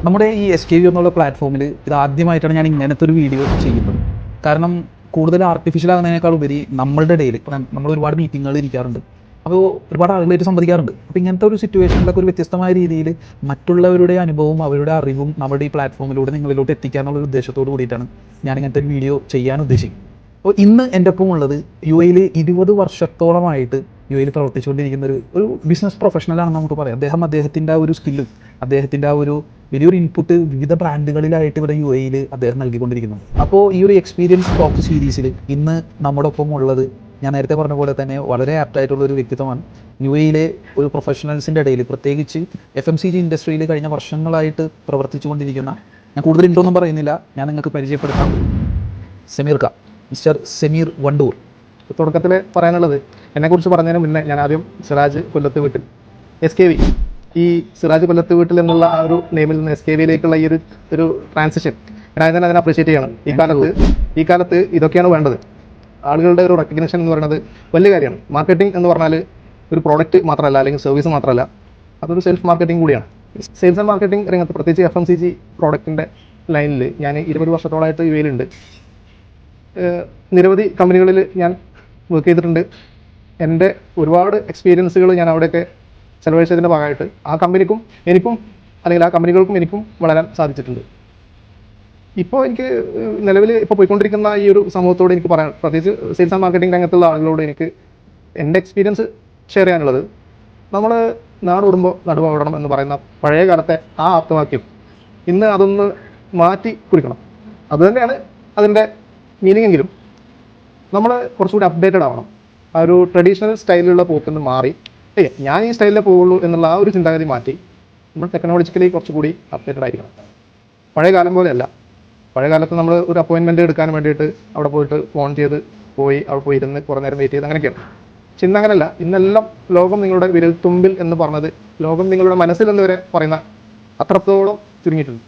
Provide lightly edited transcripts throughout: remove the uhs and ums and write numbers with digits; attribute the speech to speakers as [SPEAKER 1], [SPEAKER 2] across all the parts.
[SPEAKER 1] നമ്മുടെ ഈ SKV എന്നുള്ള പ്ലാറ്റ്ഫോമിൽ ഇത് ആദ്യമായിട്ടാണ് ഞാൻ ഇങ്ങനത്തെ ഒരു വീഡിയോ ചെയ്യുന്നത്. കാരണം കൂടുതൽ ആർട്ടിഫിഷ്യൽ ആകുന്നതിനേക്കാൾ ഉപരി നമ്മളുടെ ഇടയിൽ നമ്മൾ ഒരുപാട് മീറ്റിങ്ങുകൾ ഇരിക്കാറുണ്ട്. അപ്പോൾ ഒരുപാട് ആളുകളായിട്ട് സംവദിക്കാറുണ്ട്. അപ്പോൾ ഇങ്ങനത്തെ ഒരു സിറ്റുവേഷനിലൊക്കെ ഒരു വ്യത്യസ്തമായ രീതിയിൽ മറ്റുള്ളവരുടെ അനുഭവവും അവരുടെ അറിവും നമ്മുടെ ഈ പ്ലാറ്റ്ഫോമിലൂടെ നിങ്ങളിലോട്ട് എത്തിക്കാനുള്ള ഒരു ഉദ്ദേശത്തോട് കൂടിയിട്ടാണ് ഞാൻ ഇങ്ങനത്തെ ഒരു വീഡിയോ ചെയ്യാൻ ഉദ്ദേശിക്കുന്നത്. അപ്പോൾ ഇന്ന് എൻ്റെ ഒപ്പം ഉള്ളത് UAE 20 വർഷത്തോളമായിട്ട് UAE പ്രവർത്തിച്ചുകൊണ്ടിരിക്കുന്ന ഒരു ബിസിനസ് പ്രൊഫഷണലാണെന്ന് നമുക്ക് പറയാം. അദ്ദേഹത്തിൻ്റെ ആ ഒരു സ്കില്ലും അദ്ദേഹത്തിൻ്റെ ആ ഒരു വലിയൊരു ഇൻപുട്ട് വിവിധ ബ്രാൻഡുകളിലായിട്ട് ഇവിടെ UAE അദ്ദേഹം നൽകിക്കൊണ്ടിരിക്കുന്നു. അപ്പോൾ ഈ ഒരു എക്സ്പീരിയൻസ് ടോക്ക് സീരീസിൽ ഇന്ന് നമ്മുടെ ഒപ്പം ഉള്ളത് ഞാൻ നേരത്തെ പറഞ്ഞ പോലെ തന്നെ വളരെ ആപ്റ്റായിട്ടുള്ള ഒരു വ്യക്തിത്വമാണ്. UAE ഒരു പ്രൊഫഷണൽസിൻ്റെ ഇടയിൽ പ്രത്യേകിച്ച് FMCG ഇൻഡസ്ട്രിയിൽ കഴിഞ്ഞ വർഷങ്ങളായിട്ട് പ്രവർത്തിച്ചുകൊണ്ടിരിക്കുന്ന, ഞാൻ കൂടുതൽ ഇൻട്രൊന്നും പറയുന്നില്ല, ഞാൻ നിങ്ങൾക്ക് പരിചയപ്പെടുത്താം, മിസ്റ്റർ സമീർ വണ്ടൂർ.
[SPEAKER 2] തുടക്കത്തിൽ പറയാനുള്ളത്, എന്നെക്കുറിച്ച് പറഞ്ഞതിന് മുന്നേ ഞാൻ ആദ്യം സിറാജ് കൊല്ലത്ത് വീട്ടിൽ SKV, ഈ സിറാജ് കൊല്ലത്ത് വീട്ടിൽ എന്നുള്ള ആ ഒരു നെയിമിൽ നിന്ന് SKVയിലേക്കുള്ള ഈ ഒരു ട്രാൻസിഷൻ ഞാൻ അതിനെ അപ്രീഷിയേറ്റ് ചെയ്യണം. ഈ കാലത്ത് ഇതൊക്കെയാണ് വേണ്ടത്. ആളുകളുടെ ഒരു റെക്കഗ്നിഷൻ എന്ന് പറയുന്നത് വലിയ കാര്യമാണ്. മാർക്കറ്റിംഗ് എന്ന് പറഞ്ഞാൽ ഒരു പ്രോഡക്റ്റ് മാത്രമല്ല, അല്ലെങ്കിൽ സർവീസ് മാത്രമല്ല, അതൊരു സെൽഫ് മാർക്കറ്റിംഗ് കൂടിയാണ്. സെയിൽസ് ആൻഡ് മാർക്കറ്റിംഗ് രംഗത്ത്, പ്രത്യേകിച്ച് FMCG പ്രോഡക്റ്റിൻ്റെ ലൈനിൽ ഞാൻ 20 വർഷത്തോളമായിട്ട് UAE നിരവധി കമ്പനികളിൽ ഞാൻ വർക്ക് ചെയ്തിട്ടുണ്ട്. എൻ്റെ ഒരുപാട് എക്സ്പീരിയൻസുകൾ ഞാൻ അവിടെയൊക്കെ ചെലവഴിച്ചതിൻ്റെ ഭാഗമായിട്ട് ആ കമ്പനിക്കും എനിക്കും, അല്ലെങ്കിൽ ആ കമ്പനികൾക്കും എനിക്കും വളരാൻ സാധിച്ചിട്ടുണ്ട്. ഇപ്പോൾ എനിക്ക് നിലവിൽ പോയിക്കൊണ്ടിരിക്കുന്ന ഈ ഒരു സമൂഹത്തോട് എനിക്ക് പറയാൻ, പ്രത്യേകിച്ച് സെയിൽസ് ആൻഡ് മാർക്കറ്റിംഗ് രംഗത്തുള്ള ആളുകളോട് എനിക്ക് എൻ്റെ എക്സ്പീരിയൻസ് ഷെയർ ചെയ്യാനുള്ളത്, നമ്മൾ നാടോടുമ്പോൾ നടുവോടണം എന്ന് പറയുന്ന പഴയ കാലത്തെ ആ ആപ്തവാക്യം ഇന്ന് അതൊന്ന് മാറ്റി കുറിക്കണം. അതുതന്നെയാണ് അതിൻ്റെ മീനിങ്. എങ്കിലും നമ്മൾ കുറച്ചുകൂടി അപ്ഡേറ്റഡ് ആവണം. ആ ഒരു ട്രഡീഷണൽ സ്റ്റൈലിലുള്ള പോക്കിന്ന് മാറി ഞാൻ ഈ സ്റ്റൈലിലേ പോവുള്ളൂ എന്നുള്ള ആ ഒരു ചിന്താഗതി മാറ്റി നമ്മൾ ടെക്നോളജിക്കലി കുറച്ചുകൂടി അപ്ഡേറ്റഡ് ആയിരിക്കണം. പഴയ കാലം പോലെയല്ല. പഴയ കാലത്ത് നമ്മൾ ഒരു അപ്പോയിൻമെൻറ്റ് എടുക്കാൻ വേണ്ടിയിട്ട് അവിടെ പോയിട്ട് ഫോൺ ചെയ്ത് അവിടെ പോയി ഇരുന്ന് കുറേ നേരം വെയിറ്റ് ചെയ്ത് അങ്ങനെയൊക്കെയാണ്. പക്ഷെ ഇന്ന് അങ്ങനെയല്ല. ഇന്നെല്ലാം ലോകം നിങ്ങളുടെ വിരൽത്തുമ്പിൽ എന്ന് പറഞ്ഞത് ലോകം നിങ്ങളുടെ മനസ്സിൽ എന്ന് വരെ പറയുന്ന അത്രത്തോളം ചുരുങ്ങിയിട്ടുണ്ട്.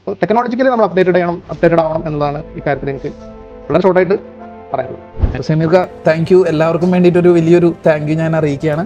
[SPEAKER 2] അപ്പോൾ ടെക്നോളജിക്കലി നമ്മൾ അപ്ഡേറ്റഡ് ആവണം എന്നുള്ളതാണ് ഇക്കാര്യത്തിൽ എനിക്ക് വളരെ ഷോർട്ടായിട്ട് പറയാനുള്ളത്.
[SPEAKER 1] Sameer, thank you. എല്ലാവർക്കും വേണ്ടിയിട്ടൊരു വലിയൊരു താങ്ക് യു ഞാൻ അറിയിക്കുകയാണ്.